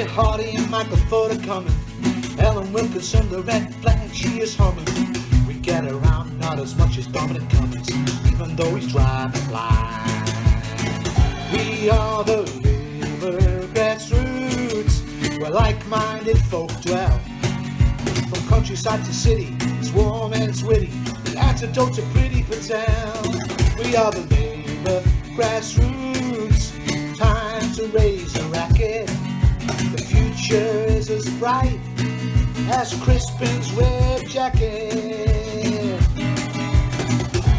Hardy and Michael Ford are coming. Ellen Wilkinson, the red flag, she is humming. We get around not as much as Dominic Cummings, even though he's driving blind. We are the Labour grassroots, where like-minded folk dwell. From countryside to city, it's warm and it's witty, the antidote to Priti Patel. We are the Labour grassroots, time to raise a racket. The future is as bright as Crispin's red jacket.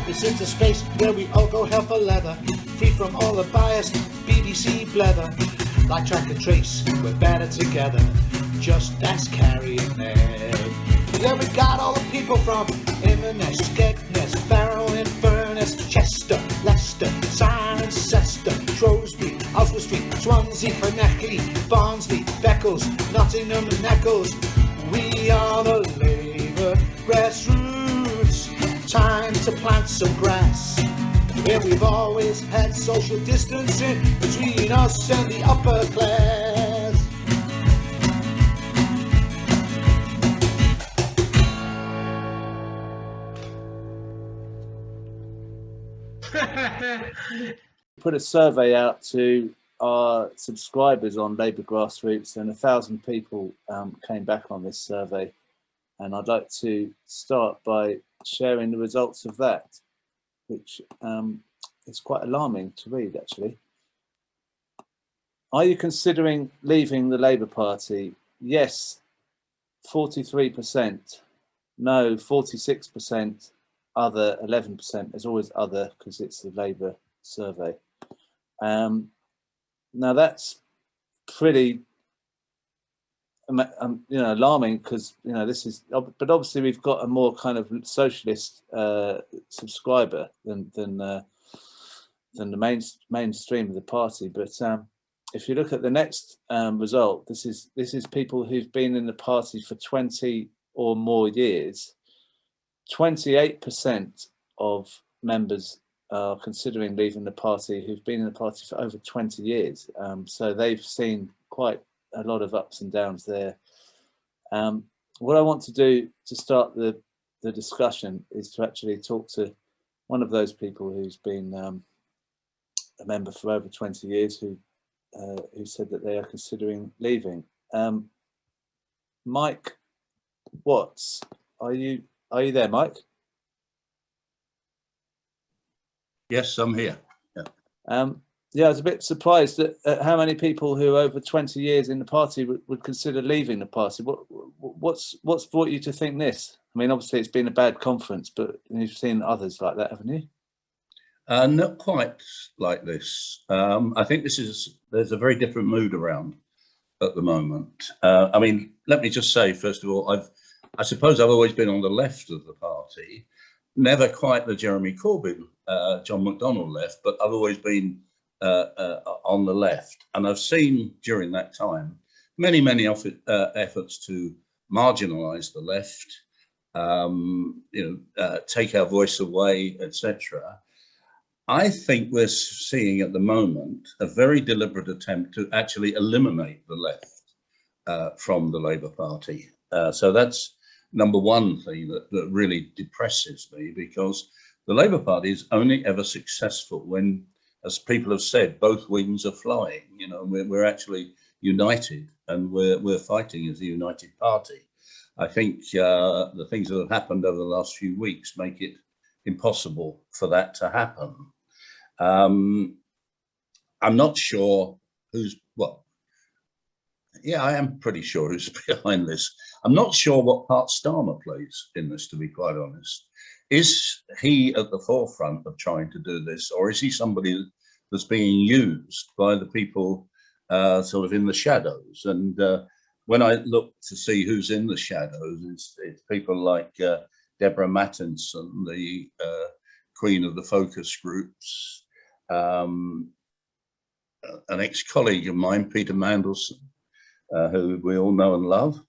This is the space where we all go hell for leather, free from all the biased BBC blether. Like track and trace, we're better together, just ask Carrie and Ned. Yeah, we got all the people from Inverness, Skegness, Barrow, Inverness, Chester, Leicester, Cirencester, Shrewsbury, Oswald Street, Swansea, Perneckley, Barnsley, Beccles, Nottingham and Eccles. We are the Labour grassroots, time to plant some grass, where we've always had social distancing between us and the upper class. Put a survey out to our subscribers on Labour Grassroots, and 1,000 people came back on this survey, and I'd like to start by sharing the results of that, which is quite alarming to read, actually. Are you considering leaving the Labour Party? Yes, 43%. No, 46%. Other, 11%. There's always other because it's the Labour survey. Now that's pretty, alarming, because this is. But obviously we've got a more kind of socialist subscriber than the mainstream of the party. But if you look at the next result, this is people who've been in the party for 20 or more years. 28% of members are considering leaving the party who've been in the party for over 20 years. So they've seen quite a lot of ups and downs there. What I want to do to start the discussion is to actually talk to one of those people who's been a member for over 20 years, who said that they are considering leaving. Mike Watts, are you there, Mike? Yes, I'm here. Yeah, I was a bit surprised at how many people who are over 20 years in the party would consider leaving the party. What's brought you to think this? I mean, obviously it's been a bad conference, but you've seen others like that, haven't you? Not quite like this. I think there's a very different mood around at the moment. I mean, let me just say, first of all, I suppose I've always been on the left of the party, never quite the Jeremy Corbyn, John McDonnell left, but I've always been on the left. And I've seen during that time many efforts to marginalise the left, take our voice away, etc. I think we're seeing at the moment a very deliberate attempt to actually eliminate the left from the Labour Party. So that's number one thing that really depresses me, because the Labour Party is only ever successful when, as people have said, both wings are flying. We're actually united, and we're fighting as a united party. I think the things that have happened over the last few weeks make it impossible for that to happen. I'm not sure I am pretty sure who's behind this. I'm not sure what part Starmer plays in this, to be quite honest. Is he at the forefront of trying to do this, or is he somebody that's being used by the people sort of in the shadows? And when I look to see who's in the shadows, it's people like Deborah Mattinson, the queen of the focus groups, an ex-colleague of mine, Peter Mandelson, who we all know and love,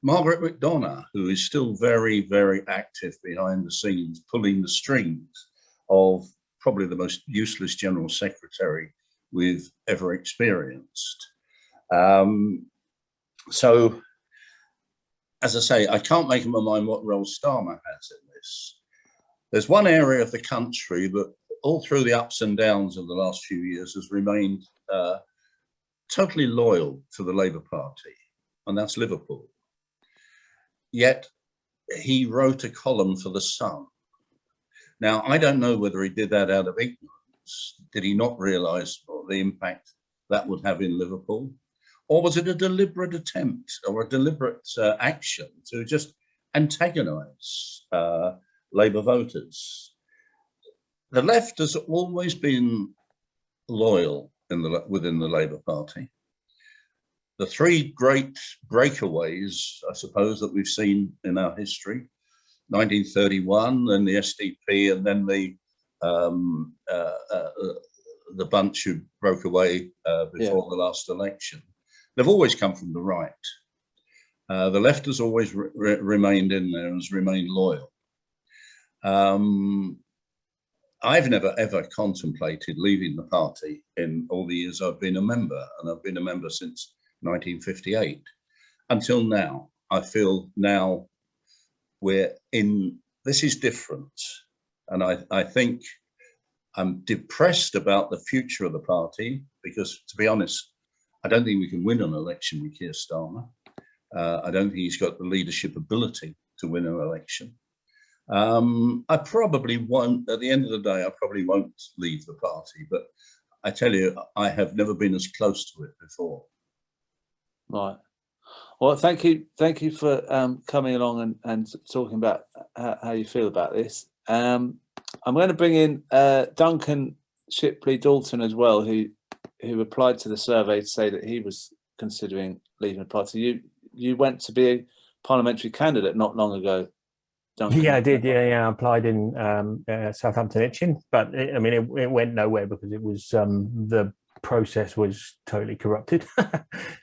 Margaret McDonnell, who is still very, very active behind the scenes, pulling the strings of probably the most useless general secretary we've ever experienced. So, as I say, I can't make up my mind what role Starmer has in this. There's one area of the country that all through the ups and downs of the last few years has remained totally loyal to the Labour Party, and that's Liverpool. Yet he wrote a column for The Sun. Now, I don't know whether he did that out of ignorance. Did he not realise the impact that would have in Liverpool? Or was it a deliberate attempt or a deliberate action to just antagonise Labour voters? The left has always been loyal within the Labour Party. The three great breakaways, I suppose, that we've seen in our history, 1931, then the SDP, and then the bunch who broke away before the last election. They've always come from the right. The left has always remained in there and has remained loyal. I've never ever contemplated leaving the party in all the years I've been a member, and I've been a member since 1958 until now. I feel now this is different, and I think I'm depressed about the future of the party because, to be honest, I don't think we can win an election with Keir Starmer. I don't think he's got the leadership ability to win an election. I probably won't, at the end of the day, I probably won't leave the party, but I tell you, I have never been as close to it before. Right. Well, thank you for coming along and talking about how you feel about this. I'm going to bring in Duncan Shipley Dalton as well, who replied to the survey to say that he was considering leaving the party. You went to be a parliamentary candidate not long ago, Duncan. Yeah, I did. Yeah, I applied in Southampton Itchen, but it went nowhere because it was the process was totally corrupted,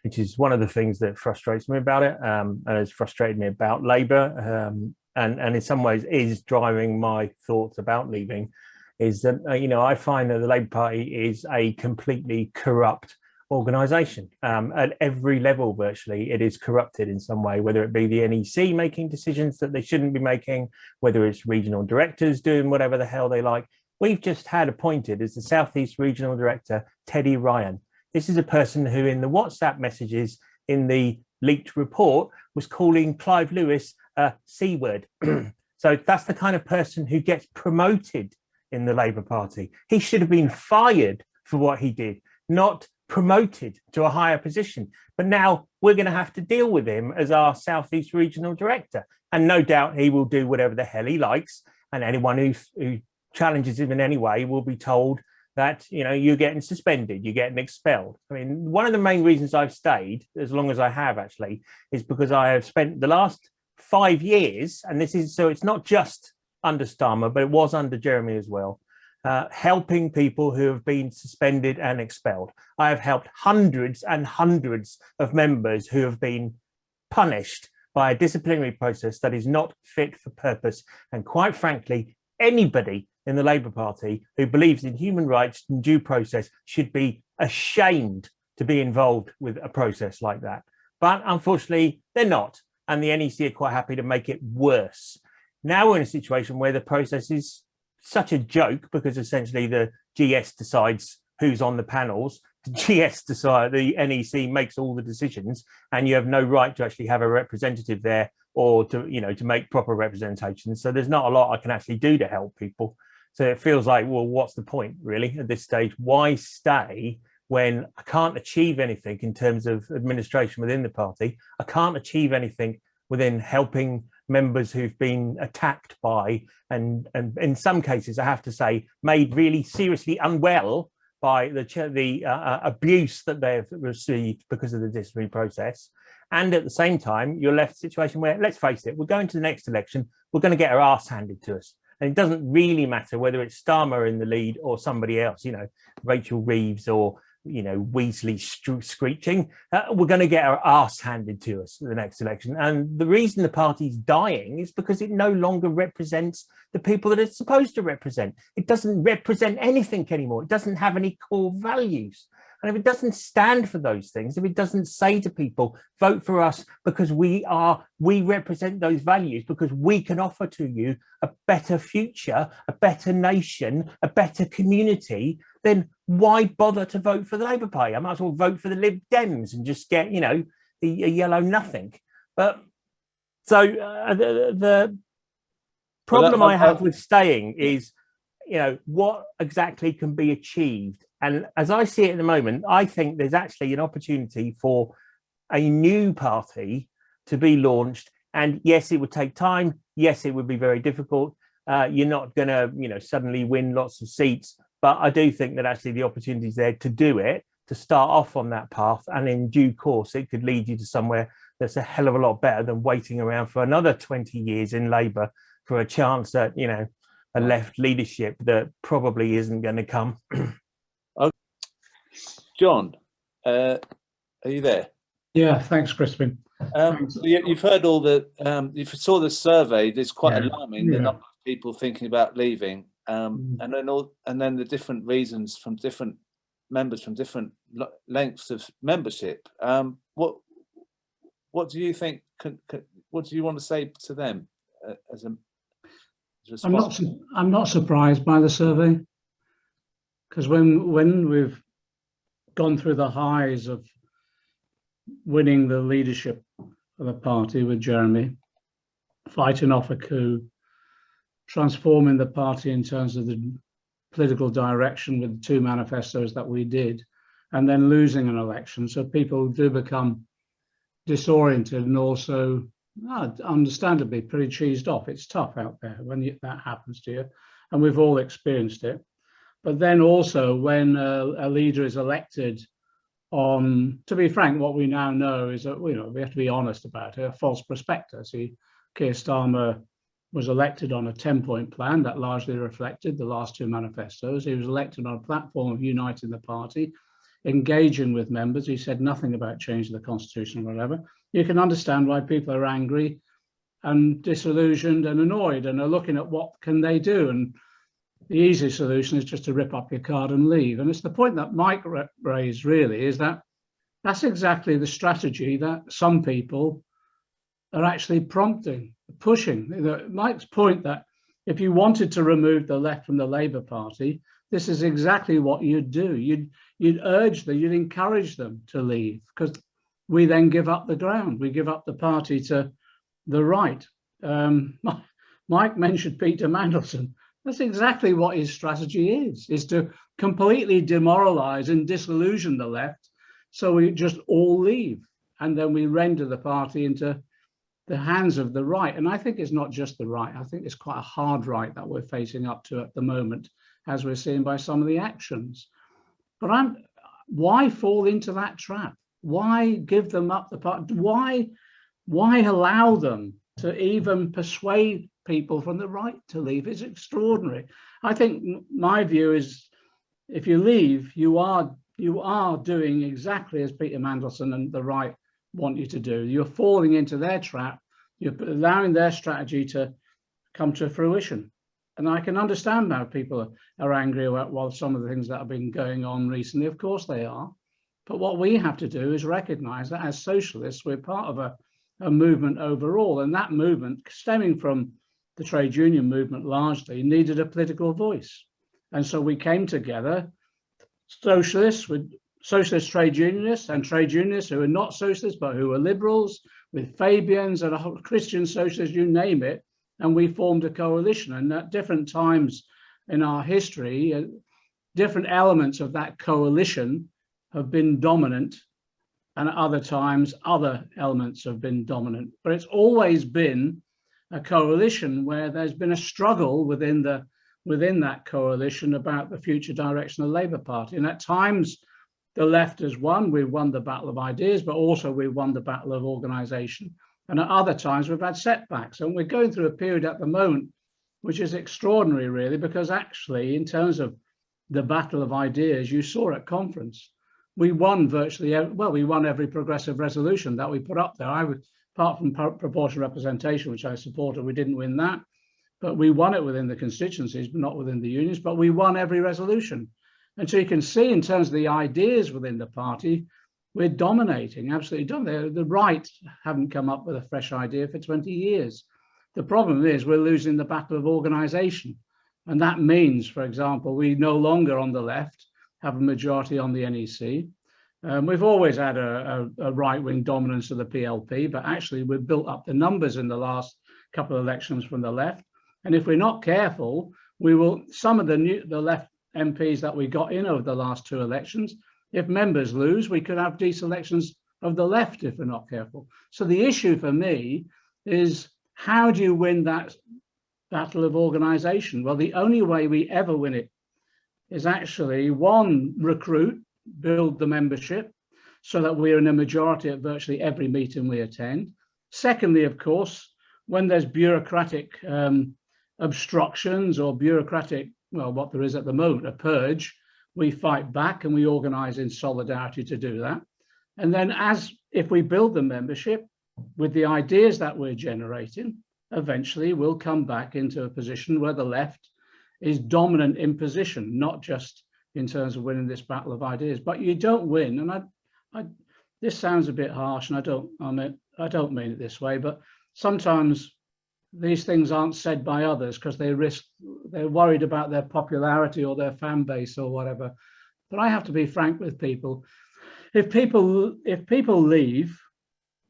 which is one of the things that frustrates me about it, and has frustrated me about Labour, and in some ways is driving my thoughts about leaving. Is that I find that the Labour Party is a completely corrupt organisation at every level. Virtually, it is corrupted in some way, whether it be the NEC making decisions that they shouldn't be making, whether it's regional directors doing whatever the hell they like. We've just had appointed as the South East Regional Director, Teddy Ryan. This is a person who in the WhatsApp messages in the leaked report was calling Clive Lewis a C word. So that's the kind of person who gets promoted in the Labour Party. He should have been fired for what he did, not promoted to a higher position. But now we're going to have to deal with him as our South East Regional Director. And no doubt he will do whatever the hell he likes. And anyone who challenges him in any way will be told that, you're getting suspended, you're getting expelled. I mean, one of the main reasons I've stayed, as long as I have actually, is because I have spent the last 5 years, and it's not just under Starmer, but it was under Jeremy as well, helping people who have been suspended and expelled. I have helped hundreds and hundreds of members who have been punished by a disciplinary process that is not fit for purpose. And quite frankly, anybody in the Labour Party who believes in human rights and due process should be ashamed to be involved with a process like that. But unfortunately, they're not. And the NEC are quite happy to make it worse. Now we're in a situation where the process is such a joke because essentially the GS decides who's on the panels. The GS the NEC makes all the decisions, and you have no right to actually have a representative there or to make proper representation. So there's not a lot I can actually do to help people. So it feels like, well, what's the point really at this stage? Why stay when I can't achieve anything in terms of administration within the party? I can't achieve anything within helping members who've been attacked by, and in some cases, I have to say, made really seriously unwell by the abuse that they've received because of the disciplinary process. And at the same time, you're left in a situation where, let's face it, we're going to the next election, we're going to get our arse handed to us. And it doesn't really matter whether it's Starmer in the lead or somebody else, Rachel Reeves or, Weasley screeching. We're going to get our arse handed to us in the next election. And the reason the party's dying is because it no longer represents the people that it's supposed to represent. It doesn't represent anything anymore. It doesn't have any core values. And if it doesn't stand for those things, if it doesn't say to people, vote for us because we represent those values, because we can offer to you a better future, a better nation, a better community, then why bother to vote for the Labour Party? I might as well vote for the Lib Dems and just get, a yellow nothing. But so the problem I have with staying is, what exactly can be achieved? And as I see it at the moment, I think there's actually an opportunity for a new party to be launched. And yes, it would take time. Yes, it would be very difficult. You're not going to, suddenly win lots of seats. But I do think that actually the opportunity is there to do it, to start off on that path. And in due course, it could lead you to somewhere that's a hell of a lot better than waiting around for another 20 years in Labour for a chance at, a left leadership that probably isn't going to come. John, are you there? Yeah, thanks, Crispin. You've heard all the, you saw the survey. It's quite alarming, the number of people thinking about leaving, and then the different reasons from different members from different lengths of membership. What do you think? What do you want to say to them as a? I'm not surprised by the survey, because when we've gone through the highs of winning the leadership of the party with Jeremy, fighting off a coup, transforming the party in terms of the political direction with the 2 manifestos that we did, and then losing an election, so people do become disoriented and also understandably pretty cheesed off. It's tough out there when that happens to you, and we've all experienced it. But then also when a leader is elected on, to be frank, what we now know is that we have to be honest about it, a false prospectus. Keir Starmer was elected on a 10-point plan that largely reflected the last 2 manifestos. He was elected on a platform of uniting the party, engaging with members. He said nothing about changing the constitution or whatever. You can understand why people are angry and disillusioned and annoyed and are looking at what can they do. And the easy solution is just to rip up your card and leave. And it's the point that Mike raised, really, is that that's exactly the strategy that some people are actually pushing. Mike's point that if you wanted to remove the left from the Labour Party, this is exactly what you'd do. You'd urge them, you'd encourage them to leave, because we then give up the ground. We give up the party to the right. Mike mentioned Peter Mandelson. That's exactly what his strategy is to completely demoralize and disillusion the left, so we just all leave, and then we render the party into the hands of the right. And I think it's not just the right. I think it's quite a hard right that we're facing up to at the moment, as we're seeing by some of the actions. But why fall into that trap? Why give them up the party? Why allow them to even persuade people from the right to leave? It's extraordinary. I think my view is, if you leave, you are doing exactly as Peter Mandelson and the right want you to do. You're falling into their trap. You're allowing their strategy to come to fruition. And I can understand how people are angry about some of the things that have been going on recently. Of course they are. But what we have to do is recognize that as socialists, we're part of a movement overall. And that movement, stemming from the trade union movement largely, needed a political voice. And so we came together, socialists with socialist trade unionists and trade unionists who are not socialists, but who are liberals, with Fabians and Christian socialists, you name it. And we formed a coalition. And at different times in our history, different elements of that coalition have been dominant, and at other times, other elements have been dominant. But it's always been a coalition where there's been a struggle within that coalition about the future direction of the Labour Party. And at times, the left has won. We've won the battle of ideas, but also we've won the battle of organisation. And at other times, we've had setbacks. And we're going through a period at the moment, which is extraordinary, really, because actually, in terms of the battle of ideas, you saw at conference, we won we won every progressive resolution that we put up there. Apart from proportional representation, which I supported, we didn't win that, but we won it within the constituencies, but not within the unions, but we won every resolution. And so you can see in terms of the ideas within the party, we're dominating, absolutely dominating. The right haven't come up with a fresh idea for 20 years. The problem is we're losing the battle of organisation. And that means, for example, we no longer on the left have a majority on the NEC. We've always had a right-wing dominance of the PLP, but actually we've built up the numbers in the last couple of elections from the left. And if we're not careful, we will, some of the left MPs that we got in over the last 2 elections, if members lose, we could have deselections of the left if we're not careful. So the issue for me is, how do you win that battle of organisation? Well, the only way we ever win it is actually, one, recruit, build the membership so that we're in a majority at virtually every meeting we attend. Secondly, of course, when there's bureaucratic obstructions or bureaucratic, well, what there is at the moment, a purge, we fight back and we organise in solidarity to do that. And then if we build the membership with the ideas that we're generating, eventually we'll come back into a position where the left is dominant in position, not just in terms of winning this battle of ideas. But you don't win, and this sounds a bit harsh, and I don't mean it this way, but sometimes these things aren't said by others because they're worried about their popularity or their fan base or whatever. But I have to be frank with people. If people leave,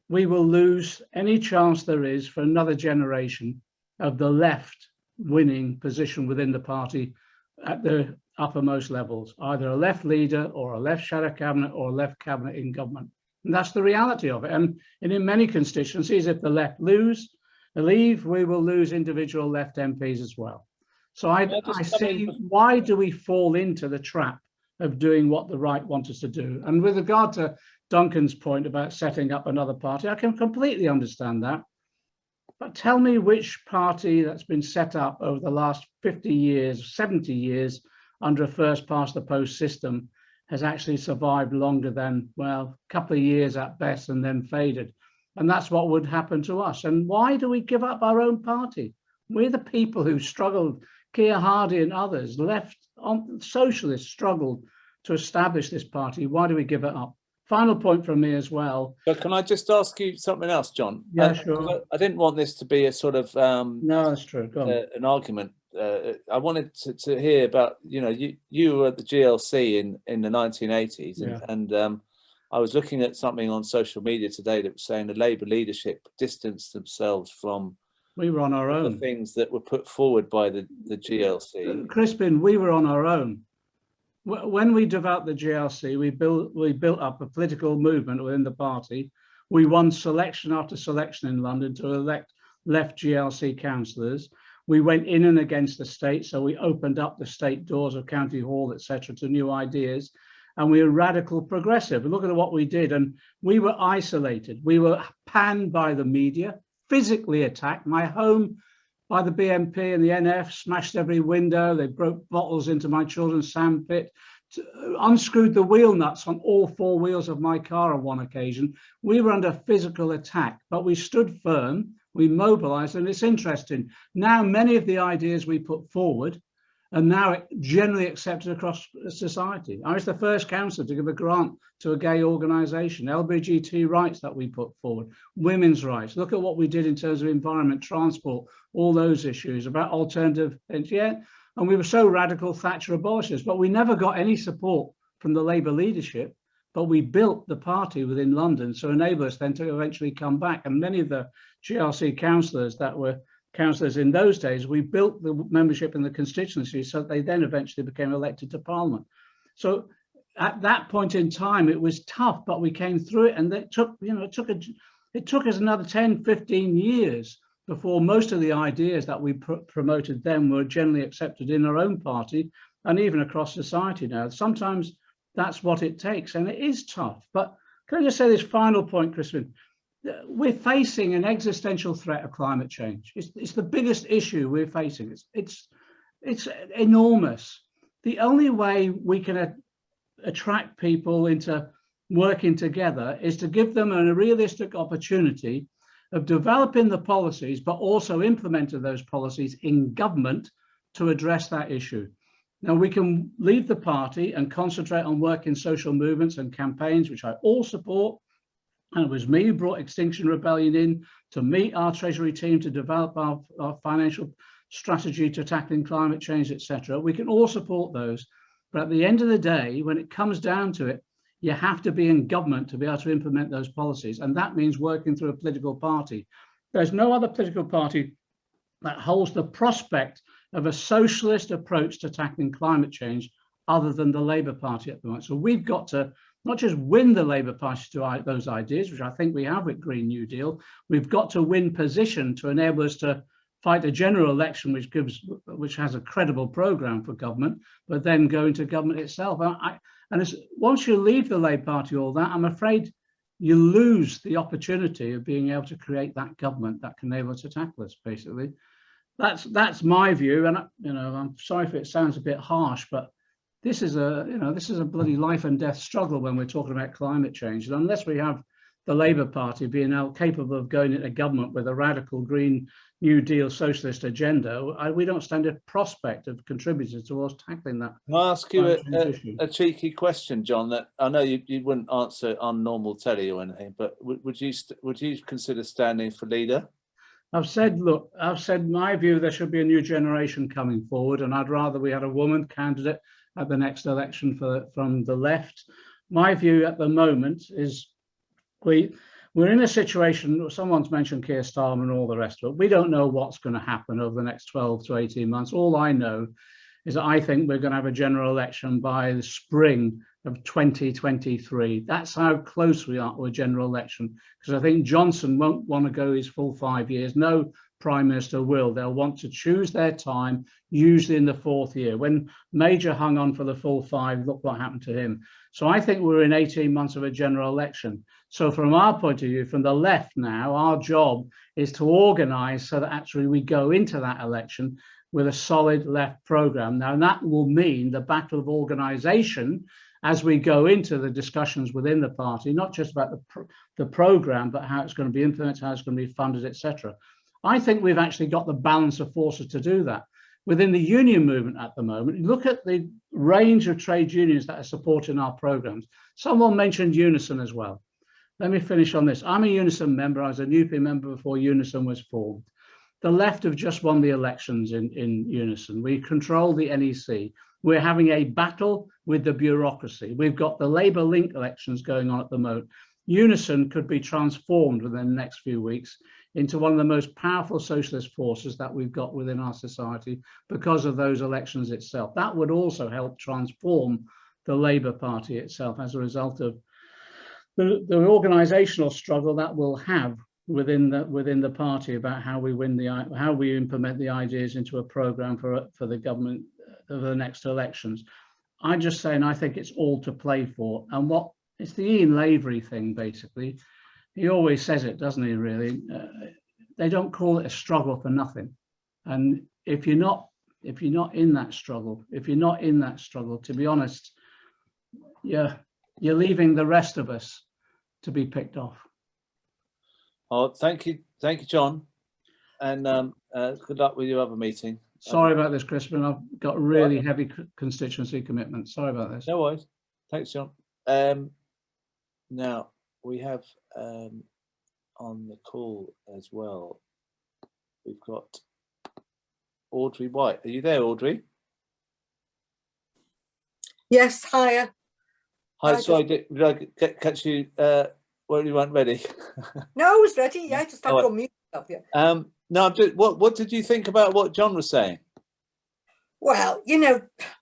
we will lose any chance there is for another generation of the left winning position within the party at the uppermost levels, either a left leader or a left shadow cabinet or a left cabinet in government. And that's the reality of it. And in many constituencies, if the left leave, we will lose individual left MPs as well. So I see, why do we fall into the trap of doing what the right want us to do? And with regard to Duncan's point about setting up another party, I can completely understand that. But tell me which party that's been set up over the last 50 years, 70 years under a first past the post system has actually survived longer than, well, a couple of years at best and then faded. And that's what would happen to us. And why do we give up our own party? We're the people who struggled, Keir Hardie and others, socialists struggled to establish this party. Why do we give it up? Final point from me as well. But can I just ask you something else, John? Yeah, sure. I didn't want this to be a sort of no, that's true. Go on. An argument. I wanted to hear about, you were at the GLC in the 1980s, Yeah. and I was looking at something on social media today that was saying the Labour leadership distanced themselves from We were on our own. the things that were put forward by the GLC. Crispin, we were on our own. When we developed the GLC, we built up a political movement within the party. We won selection after selection in London to elect left GLC councillors. We went in and against the state, so we opened up the state doors of County Hall, etc., to new ideas. And we were radical progressive. Look at what we did. And we were isolated. We were panned by the media, physically attacked. My home by the BNP and the NF, smashed every window. They broke bottles into my children's sandpit, unscrewed the wheel nuts on all 4 wheels of my car on one occasion. We were under physical attack, but we stood firm. We mobilized, and it's interesting. Now, many of the ideas we put forward are now generally accepted across society. I was the first councillor to give a grant to a gay organisation, LGBT rights that we put forward, women's rights. Look at what we did in terms of environment, transport, all those issues about alternative things. Yeah, and we were so radical, Thatcher abolished us, but we never got any support from the Labour leadership. But we built the party within London, so enabled us then to eventually come back. And many of the GLC councillors that were councillors in those days, we built the membership in the constituency so they then eventually became elected to Parliament. So at that point in time, it was tough, but we came through it, and it took us another 10, 15 years before most of the ideas that we promoted then were generally accepted in our own party and even across society now. Sometimes that's what it takes, and it is tough. But can I just say this final point, Crispin? We're facing an existential threat of climate change. It's the biggest issue we're facing. It's enormous. The only way we can attract people into working together is to give them a realistic opportunity of developing the policies, but also implementing those policies in government to address that issue. Now, we can leave the party and concentrate on work in social movements and campaigns, which I all support. And it was me who brought Extinction Rebellion in to meet our Treasury team to develop our financial strategy to tackling climate change, etc. We can all support those. But at the end of the day, when it comes down to it, you have to be in government to be able to implement those policies. And that means working through a political party. There's no other political party that holds the prospect of a socialist approach to tackling climate change other than the Labour Party at the moment. So we've got to not just win the Labour Party to those ideas, which I think we have with Green New Deal, we've got to win position to enable us to fight a general election which has a credible programme for government, but then go into government itself. Once you leave the Labour Party, all that, I'm afraid you lose the opportunity of being able to create that government that can enable us to tackle us, basically. That's my view, and I'm sorry if it sounds a bit harsh, but this is a bloody life and death struggle when we're talking about climate change. And unless we have the Labour Party being now capable of going into government with a radical Green New Deal socialist agenda, we don't stand a prospect of contributing towards tackling that. Can I ask you a cheeky question, John, that I know you wouldn't answer on normal telly or anything, but would you consider standing for leader? I've said my view, there should be a new generation coming forward, and I'd rather we had a woman candidate at the next election from the left. My view at the moment is we're in a situation, someone's mentioned Keir Starmer and all the rest of it. We don't know what's going to happen over the next 12 to 18 months. All I know is that I think we're going to have a general election by the spring of 2023. That's how close we are to a general election, because I think Johnson won't want to go his full 5 years. No Prime Minister will. They'll want to choose their time, usually in the 4th year. When Major hung on for the full 5, look what happened to him. So I think we're in 18 months of a general election. So from our point of view, from the left now, our job is to organise so that actually we go into that election with a solid left programme. Now, that will mean the battle of organisation as we go into the discussions within the party, not just about the programme, but how it's going to be implemented, how it's going to be funded, etc. I think we've actually got the balance of forces to do that. Within the union movement at the moment, look at the range of trade unions that are supporting our programmes. Someone mentioned Unison as well. Let me finish on this. I'm a Unison member. I was a NUPE member before Unison was formed. The left have just won the elections in Unison. We control the NEC. We're having a battle with the bureaucracy. We've got the Labour Link elections going on at the moment. Unison could be transformed within the next few weeks into one of the most powerful socialist forces that we've got within our society because of those elections itself. That would also help transform the Labour Party itself as a result of the organisational struggle that we'll have within the party about how we implement the ideas into a programme for the government of the next elections. I'm just saying I think it's all to play for, and it's the Ian Lavery thing basically. He always says it, doesn't he, really? They don't call it a struggle for nothing. And if you're not in that struggle, to be honest, you're leaving the rest of us to be picked off. Oh, thank you, John. And good luck with your other meeting. Sorry about this, Crispin. I've got really heavy constituency commitments. Sorry about this. No worries. Thanks, John. Now, we have on the call as well, we've got Audrey White. Are you there, Audrey? Yes, hiya. Hi, sorry, did I catch you when you weren't ready? No, I was ready. Yeah, I just had to unmute myself. Yeah. No, what did you think about what John was saying? Well,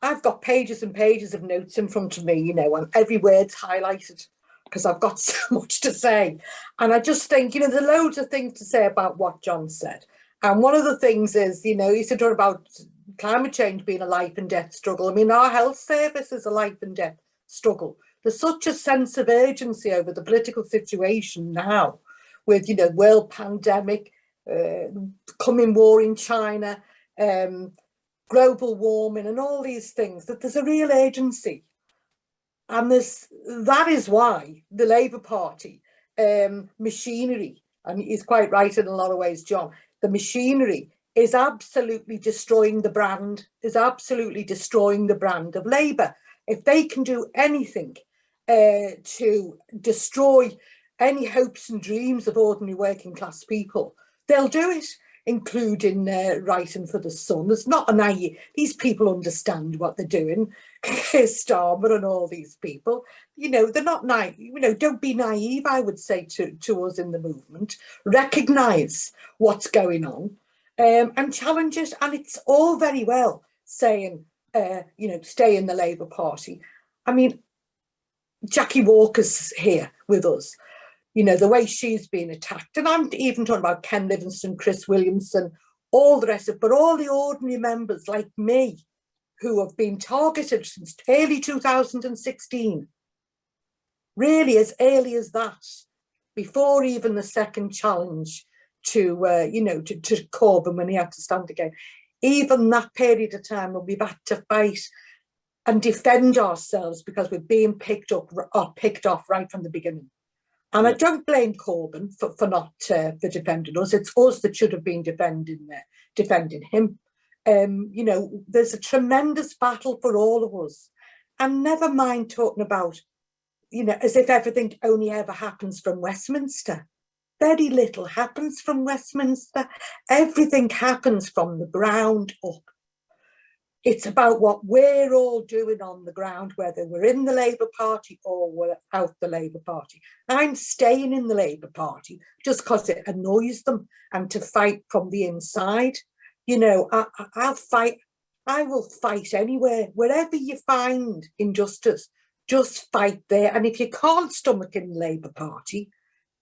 I've got pages and pages of notes in front of me, and every word's highlighted because I've got so much to say. And I just think, there's loads of things to say about what John said. And one of the things is, he said about climate change being a life and death struggle. I mean, our health service is a life and death struggle. There's such a sense of urgency over the political situation now with, world pandemic, coming war in China, global warming and all these things, that there's a real urgency. And that is why the Labour Party machinery, and he's quite right in a lot of ways, John, the machinery is absolutely destroying the brand, of Labour. If they can do anything to destroy any hopes and dreams of ordinary working class people, they'll do it, including writing for The Sun. There's not a naive, these people understand what they're doing. Starmer and all these people, they're not naive. Don't be naive, I would say to us in the movement. Recognise what's going on and challenge it. And it's all very well saying, stay in the Labour Party. I mean, Jackie Walker's here with us. The way she's been attacked. And I'm even talking about Ken Livingstone, Chris Williamson, all the rest of it, but all the ordinary members like me who have been targeted since early 2016, really as early as that, before even the second challenge to Corbyn when he had to stand again. Even that period of time when we've had to fight and defend ourselves because we're being picked off right from the beginning. And I don't blame Corbyn for not for defending us. It's us that should have been defending him. There's a tremendous battle for all of us. And never mind talking about, as if everything only ever happens from Westminster. Very little happens from Westminster. Everything happens from the ground up. It's about what we're all doing on the ground, whether we're in the Labour Party or we're out the Labour Party. I'm staying in the Labour Party just because it annoys them and to fight from the inside. I'll fight. I will fight anywhere. Wherever you find injustice, just fight there. And if you can't stomach in the Labour Party,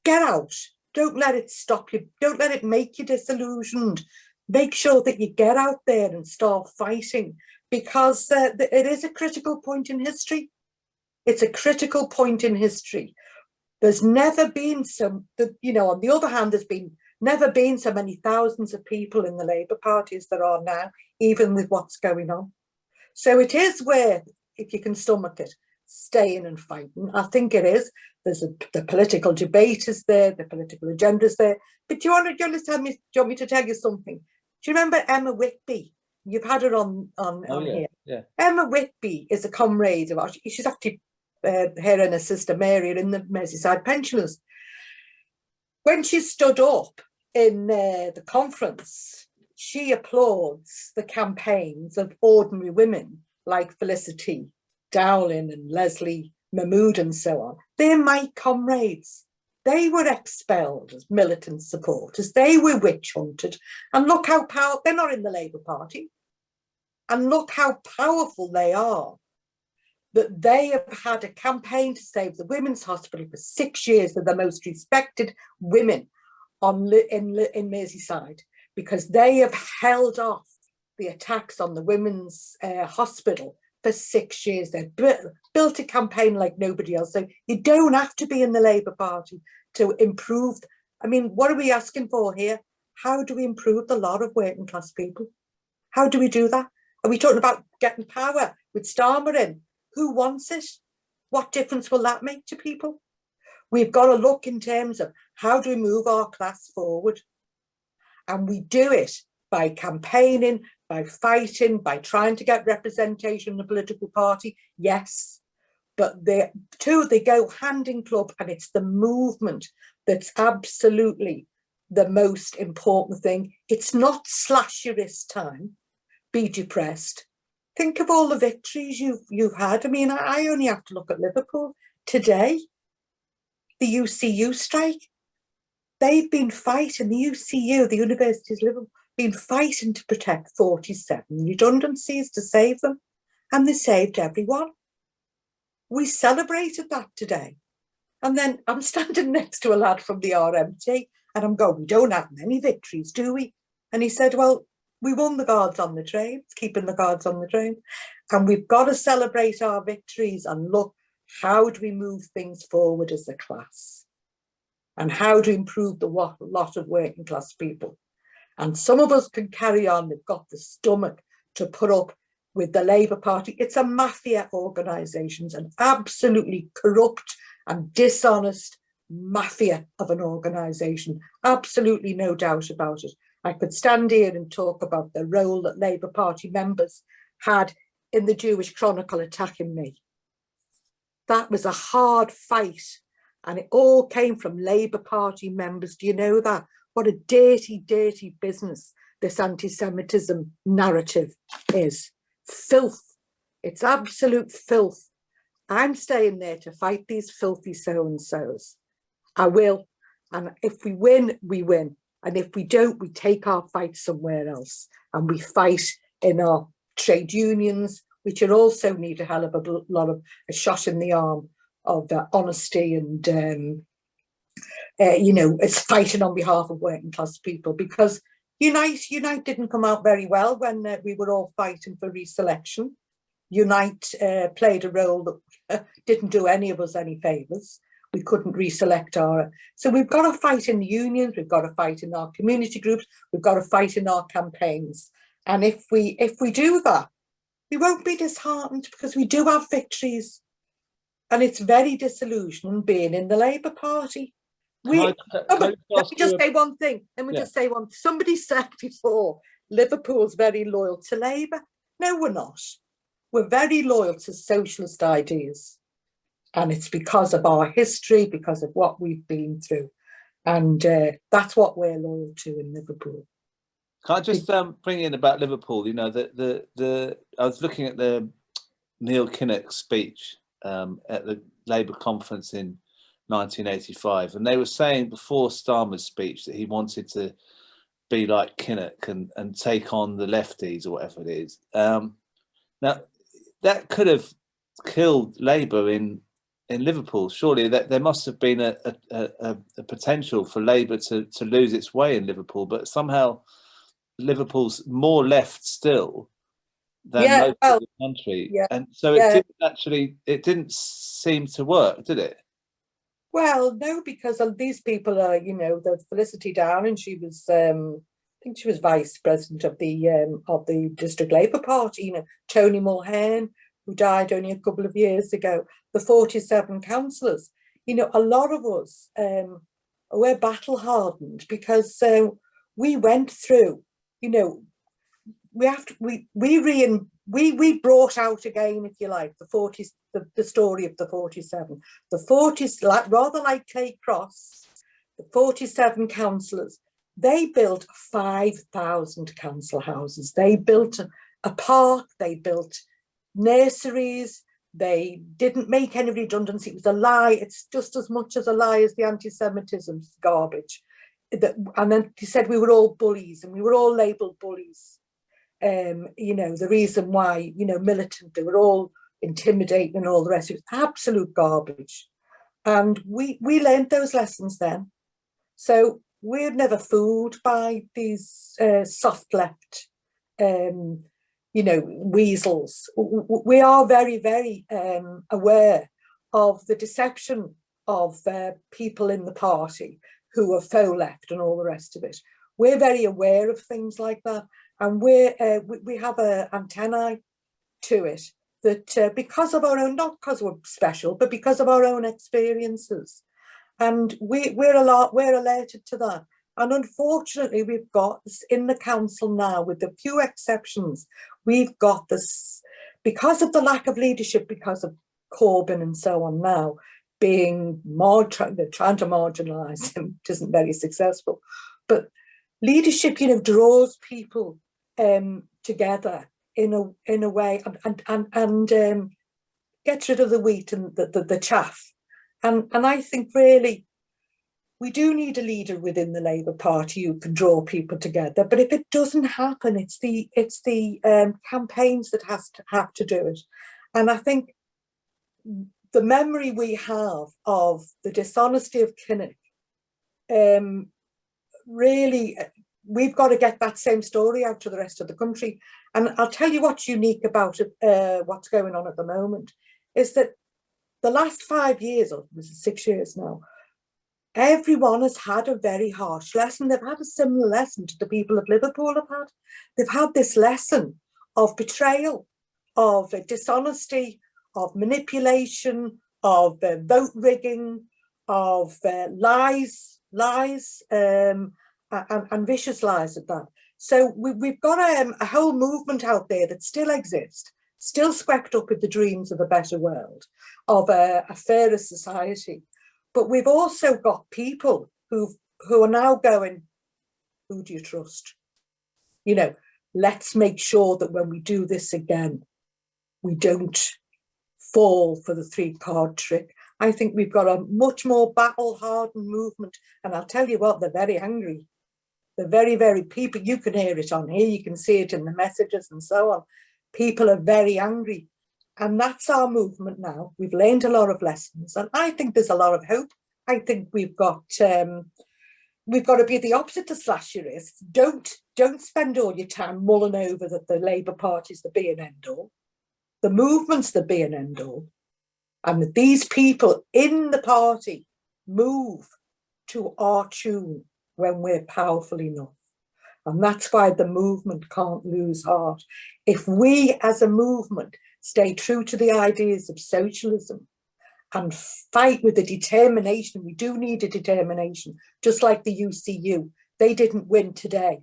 get out. Don't let it stop you. Don't let it make you disillusioned. Make sure that you get out there and start fighting, because it is a critical point in history. It's a critical point in history. There's never been on the other hand, there's never been so many thousands of people in the Labour Party as there are now, even with what's going on. So it is where, if you can stomach it, staying and fighting. I think it is. There's the political debate is there, the political agenda is there. But do you want me to tell you something? Do you remember Emma Whitby? You've had her on here. Yeah. Emma Whitby is a comrade of ours. She's actually her and her sister Mary are in the Merseyside pensioners. When she stood up in the conference, she applauds the campaigns of ordinary women like Felicity Dowling and Leslie Mahmood and so on. They're my comrades. They were expelled as militant supporters. They were witch hunted. And look how powerful, they're not in the Labour Party. And look how powerful they are. That they have had a campaign to save the women's hospital for 6 years. They're the most respected women in Merseyside, because they have held off the attacks on the women's hospital for 6 years. They've built a campaign like nobody else. So you don't have to be in the Labour Party to improve. I mean, what are we asking for here? How do we improve the lot of working class people? How do we do that? Are we talking about getting power with Starmer in? Who wants it? What difference will that make to people? We've got to look in terms of how do we move our class forward? And we do it by campaigning, by fighting, by trying to get representation in the political party, yes. But they go hand in glove, and it's the movement that's absolutely the most important thing. It's not slash your wrist time, be depressed. Think of all the victories you've had. I mean, I only have to look at Liverpool today. The UCU strike. They've been fighting, the UCU, the University of Liverpool, been fighting to protect 47 redundancies to save them. And they saved everyone. We celebrated that today. And then I'm standing next to a lad from the RMT and I'm going, we don't have many victories, do we? And he said, well, we won the guards on the train, keeping the guards on the train. And we've got to celebrate our victories and look, how do we move things forward as a class? And how to improve the lot of working class people? And some of us can carry on. They've got the stomach to put up with the Labour Party. It's a mafia organisation, an absolutely corrupt and dishonest mafia of an organisation. Absolutely no doubt about it. I could stand here and talk about the role that Labour Party members had in the Jewish Chronicle attacking me. That was a hard fight, and it all came from Labour Party members. Do you know that? What a dirty, dirty business this anti-Semitism narrative is. Filth. It's absolute filth. I'm staying there to fight these filthy so-and-sos. I will. And if we win, we win. And if we don't, we take our fight somewhere else. And we fight in our trade unions, which are also need a hell of a lot of a shot in the arm of honesty and, it's fighting on behalf of working class people. Because Unite didn't come out very well when we were all fighting for reselection. Unite played a role that didn't do any of us any favours. We couldn't reselect our... So we've got to fight in the unions, we've got to fight in our community groups, we've got to fight in our campaigns. And if we do that, we won't be disheartened, because we do have victories. And it's very disillusioning being in the Labour Party. Let me just say one thing. Somebody said before, Liverpool's very loyal to Labour. No, we're not. We're very loyal to socialist ideas. And it's because of our history, because of what we've been through. And that's what we're loyal to in Liverpool. Can I just bring in about Liverpool? You know, I was looking at the Neil Kinnock speech at the Labour conference in 1985, and they were saying before Starmer's speech that he wanted to be like Kinnock and take on the lefties or whatever it is. Now, that could have killed Labour in Liverpool. Surely that there must have been a potential for Labour to lose its way in Liverpool, but somehow Liverpool's more left still than most of the country, and so it didn't seem to work, did it? Well, no, because these people are, the Felicity Downing. She was, I think she was vice president of the district Labour Party. Tony Mulhern, who died only a couple of years ago. The 47 councillors. A lot of us we're battle hardened because we went through. We brought out again, if you like, the story of the 47. The 40s, rather like Clay Cross, the 47 councillors, they built 5,000 council houses. They built a park, they built nurseries, they didn't make any redundancy. It was a lie. It's just as much as a lie as the anti-Semitism garbage. And then he said we were all bullies and we were all labelled bullies. The reason why, militant, they were all intimidating and all the rest. It was absolute garbage. And we learned those lessons then. So we're never fooled by these soft left, weasels. We are very, very aware of the deception of people in the party who are faux left and all the rest of it. We're very aware of things like that. And we have antennae to it that because of our own, not because we're special, but because of our own experiences. And we're alerted to that. And unfortunately, we've got this in the council now, with a few exceptions, we've got this, because of the lack of leadership, because of Corbyn and so on now, being trying to marginalise him, which isn't very successful. But leadership, draws people together in a way and gets rid of the wheat and the chaff. And I think really we do need a leader within the Labour Party who can draw people together. But if it doesn't happen, it's the campaigns that have to do it. And I think the memory we have of the dishonesty of Kinnock, really, we've got to get that same story out to the rest of the country. And I'll tell you what's unique about it, what's going on at the moment, is that the last 5 years, or was it 6 years now, everyone has had a very harsh lesson. They've had a similar lesson to the people of Liverpool have had. They've had this lesson of betrayal, of dishonesty, of manipulation, of vote rigging, of lies, and vicious lies at that. So we've got a whole movement out there that still exists, still swept up with the dreams of a better world, of a fairer society. But we've also got people who are now going, who do you trust? You know, let's make sure that when we do this again, we don't fall for the three-card trick. I think we've got a much more battle-hardened movement. And I'll tell you what, they're very angry. They're very, very people. You can hear it on here. You can see it in the messages and so on. People are very angry. And that's our movement now. We've learned a lot of lessons. And I think there's a lot of hope. I think we've got to be the opposite to slasherists. Don't spend all your time mulling over that the Labour Party's the be and end all. The movement's the be and end all. And that these people in the party move to our tune when we're powerful enough. And that's why the movement can't lose heart. If we as a movement stay true to the ideas of socialism and fight with the determination, we do need a determination, just like the UCU. They didn't win today.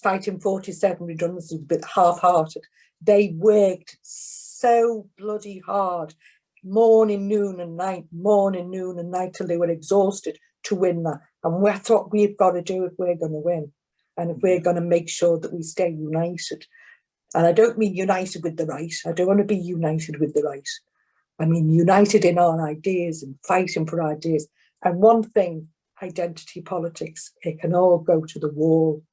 Fighting 47 redundancies, a bit half-hearted. They worked so bloody hard, morning, noon and night, till they were exhausted to win that. And that's what we've got to do if we're going to win. And if we're going to make sure that we stay united. And I don't mean united with the right. I don't want to be united with the right. I mean united in our ideas and fighting for ideas. And one thing, identity politics, it can all go to the wall.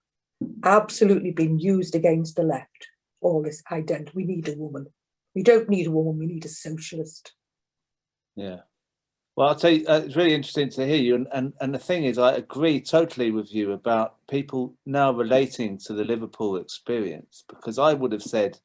Absolutely being used against the left. All this identity. We need a woman. We don't need a woman, we need a socialist. Yeah. Well, I'll tell you, it's really interesting to hear you. And the thing is, I agree totally with you about people now relating to the Liverpool experience, because I would have said,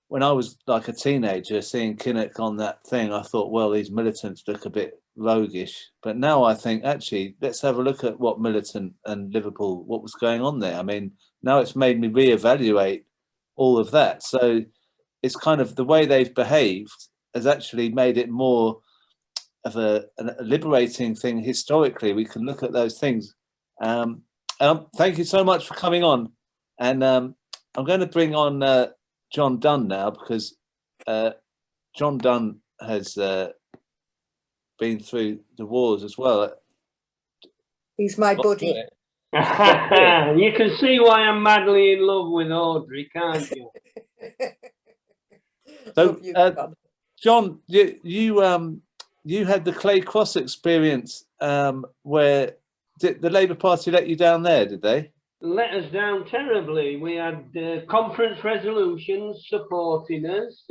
when I was like a teenager, seeing Kinnock on that thing, I thought, well, these militants look a bit roguish. But now I think, actually, let's have a look at what militant and Liverpool, what was going on there. I mean, now it's made me reevaluate all of that. So it's kind of the way they've behaved has actually made it more of a liberating thing historically. We can look at those things. Thank you so much for coming on. And I'm going to bring on John Dunn now, because John Dunn has been through the wars as well. He's my buddy. You can see why I'm madly in love with Audrey, can't you? So, John, you had the Clay Cross experience where did the Labour Party let you down there, did they? Let us down terribly. We had conference resolutions supporting us,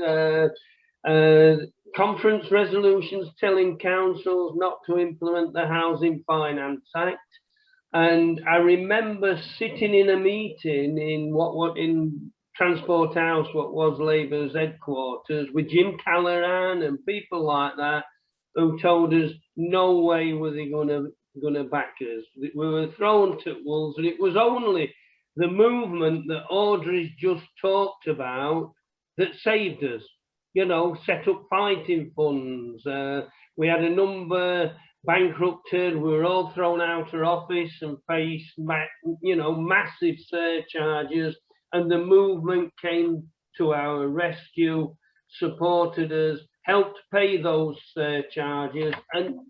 conference resolutions telling councils not to implement the Housing Finance Act. And I remember sitting in a meeting in what in Transport House, what was Labour's headquarters, with Jim Callahan and people like that, who told us no way were they gonna back us. We were thrown to wolves, and it was only the movement that Audrey's just talked about that saved us. You know, set up fighting funds. We had a number bankrupted. We were all thrown out of office and faced, massive surcharges. And the movement came to our rescue, supported us, helped pay those surcharges, and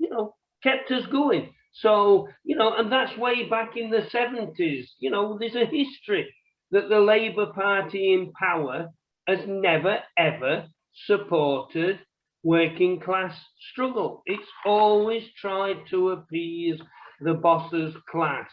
kept us going. So and that's way back in the 70s. There's a history that the Labour Party in power has never ever supported working class struggle. It's always tried to appease the boss's class.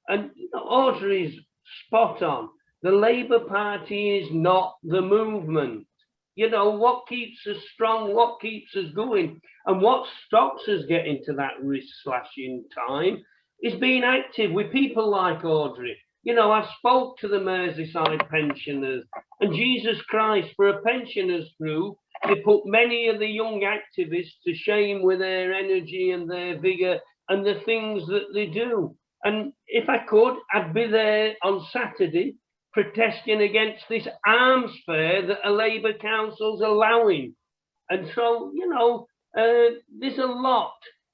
And Audrey's spot on. The Labour Party is not the movement. What keeps us strong, what keeps us going, and what stops us getting to that wrist-slashing time is being active with people like Audrey. I spoke to the Merseyside pensioners, and Jesus Christ, for a pensioners group, they put many of the young activists to shame with their energy and their vigour and the things that they do. And if I could, I'd be there on Saturday protesting against this arms fair that a Labour council's allowing. And so, there's a lot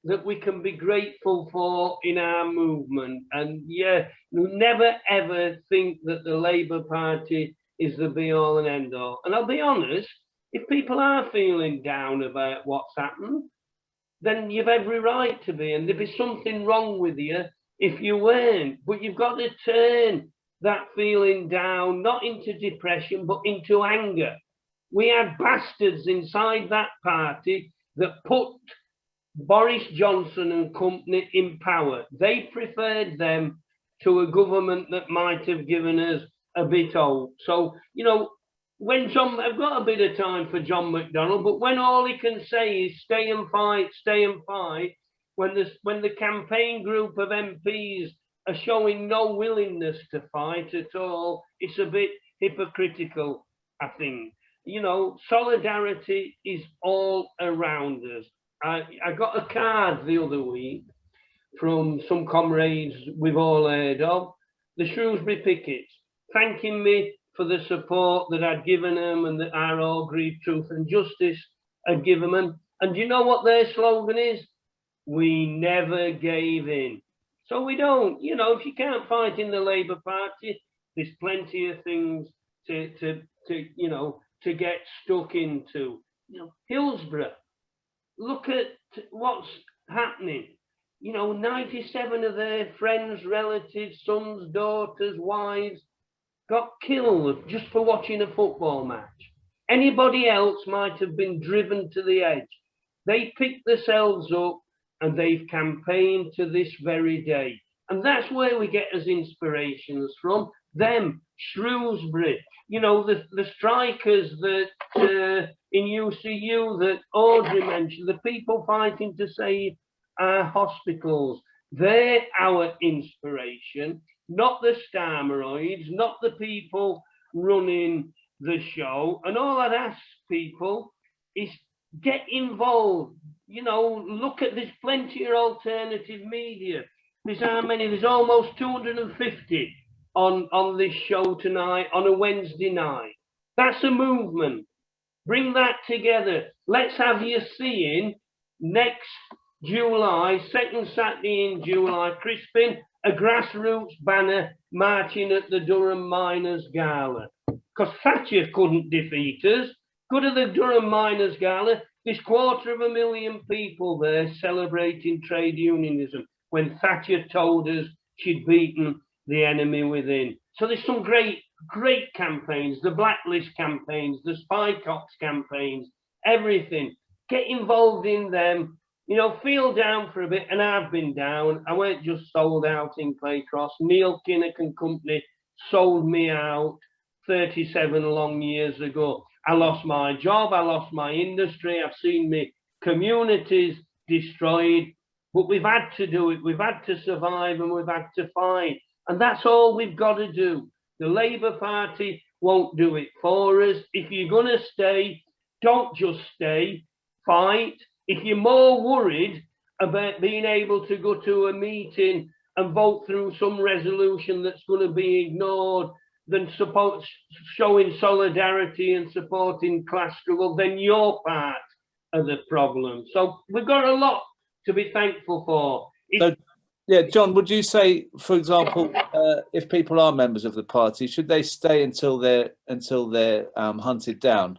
that we can be grateful for in our movement. And yeah, never ever think that the Labour Party is the be all and end all. And I'll be honest, if people are feeling down about what's happened, then you've every right to be, and there'd be something wrong with you if you weren't. But you've got to turn that feeling down, not into depression, but into anger. We had bastards inside that party that put Boris Johnson and company in power. They preferred them to a government that might have given us a bit old. So, you know, when I've got a bit of time for John McDonnell, but when all he can say is stay and fight, when the campaign group of MPs are showing no willingness to fight at all, it's a bit hypocritical, I think. You know, solidarity is all around us. I got a card the other week from some comrades we've all heard of, the Shrewsbury Pickets, thanking me for the support that I'd given them and that our Audrey, Truth and Justice had given them. And do you know what their slogan is? We never gave in. So we don't, you know, if you can't fight in the Labour Party, there's plenty of things to you know, to get stuck into. You know, Hillsborough, look at what's happening. You know, 97 of their friends, relatives, sons, daughters, wives got killed just for watching a football match. Anybody else might have been driven to the edge. They picked themselves up and they've campaigned to this very day. And that's where we get as inspirations from. Them, Shrewsbury, you know, the strikers that in UCU that Audrey mentioned, the people fighting to save our hospitals, they're our inspiration, not the Starmeroids, not the people running the show. And all I'd ask people is get involved. You know, look at, there's plenty of alternative media. There's how many? There's almost 250 on this show tonight, on a Wednesday night. That's a movement. Bring that together. Let's have you seeing next July, second Saturday in July, Crispin, a Grassroots banner marching at the Durham Miners Gala. Because Thatcher couldn't defeat us. Go to the Durham Miners Gala. There's 250,000 people there celebrating trade unionism when Thatcher told us she'd beaten the enemy within. So there's some great campaigns, the Blacklist campaigns, the Spy Cops campaigns, everything. Get involved in them. You know, feel down for a bit, and I've been down. I weren't just sold out in Claycross. Neil Kinnock and company sold me out 37 long years ago. I lost my job, I lost my industry, I've seen my communities destroyed, but we've had to do it. We've had to survive and we've had to fight. And that's all we've got to do. The Labour Party won't do it for us. If you're going to stay, don't just stay, fight. If you're more worried about being able to go to a meeting and vote through some resolution that's going to be ignored than showing solidarity and supporting class struggle, then you're part of the problem. So we've got a lot to be thankful for. So, yeah, John, would you say, for example, if people are members of the party, should they stay until they're hunted down?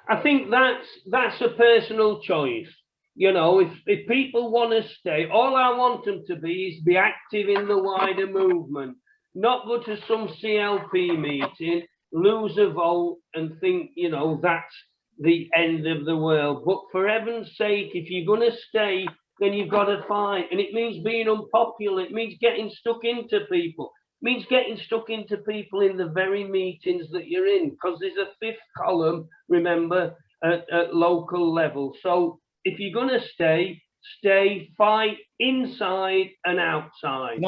I think that's a personal choice. You know, if people want to stay, all I want them to be is be active in the wider movement, not go to some CLP meeting, lose a vote and think, you know, that's the end of the world. But for heaven's sake, if you're going to stay, then you've got to fight. And it means being unpopular. It means getting stuck into people. It means getting stuck into people in the very meetings that you're in, because there's a fifth column, remember, at local level. So if you're going to stay, fight inside and outside.